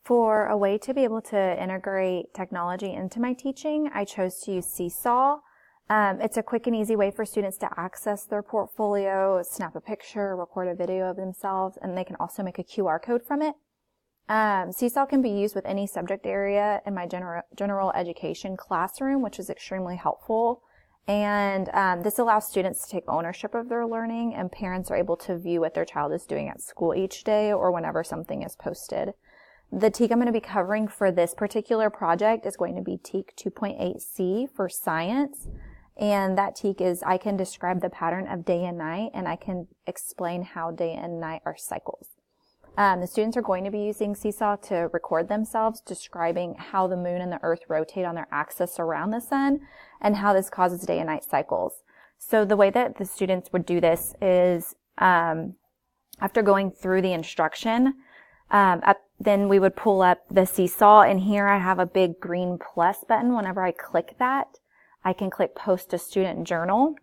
For a way to be able to integrate technology into my teaching, I chose to use Seesaw. It's a quick and easy way for students to access their portfolio, snap a picture, record a video of themselves, and they can also make a QR code from it. Seesaw can be used with any subject area in my general education classroom, which is extremely helpful. And this allows students to take ownership of their learning, and parents are able to view what their child is doing at school each day or whenever something is posted. The TEK I'm going to be covering for this particular project is going to be TEK 2.8C for science. And that TEK is I can describe the pattern of day and night, and I can explain how day and night are cycles. The students are going to be using Seesaw to record themselves, describing how the moon and the earth rotate on their axis around the sun and how this causes day and night cycles. So the way that the students would do this is after going through the instruction, then we would pull up the Seesaw, and here I have a big green plus button. Whenever I click that, I can click Post to Student Journal.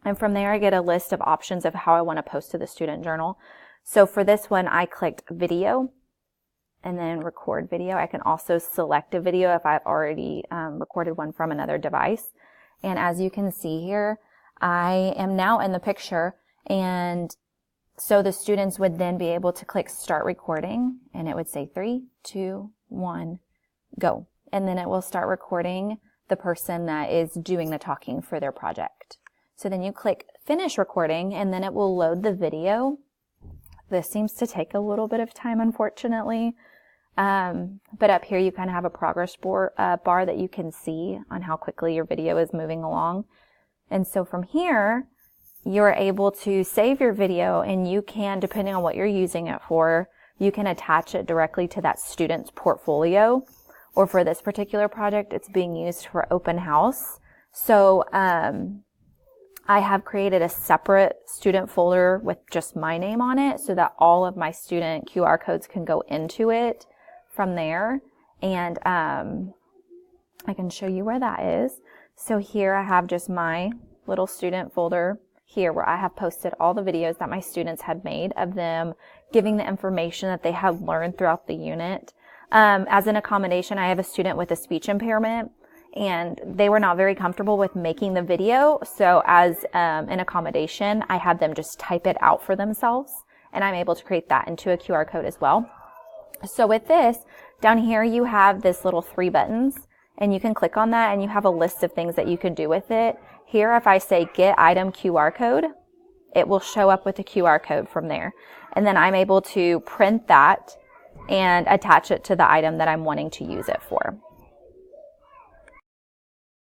And from there, I get a list of options of how I want to post to the student journal. So for this one, I clicked Video and then Record Video. I can also select a video if I've already recorded one from another device. And as you can see here, I am now in the picture, and so the students would then be able to click Start Recording, and it would say 3, 2, 1, go. And then it will start recording the person that is doing the talking for their project. So then you click Finish Recording, and then it will load the video. This seems to take a little bit of time, unfortunately. But up here you kind of have a progress bar that you can see on how quickly your video is moving along. And so from here, you're able to save your video, and you can, depending on what you're using it for, you can attach it directly to that student's portfolio. Or for this particular project, it's being used for open house. So I have created a separate student folder with just my name on it so that all of my student QR codes can go into it from there. And I can show you where that is. So here I have just my little student folder here where I have posted all the videos that my students had made of them giving the information that they had learned throughout the unit. As an accommodation, I have a student with a speech impairment, and they were not very comfortable with making the video. So as an accommodation, I had them just type it out for themselves, and I'm able to create that into a QR code as well. So with this, down here you have this little 3 buttons, and you can click on that, and you have a list of things that you can do with it. Here, if I say Get Item QR Code, it will show up with the QR code from there. And then I'm able to print that and attach it to the item that I'm wanting to use it for.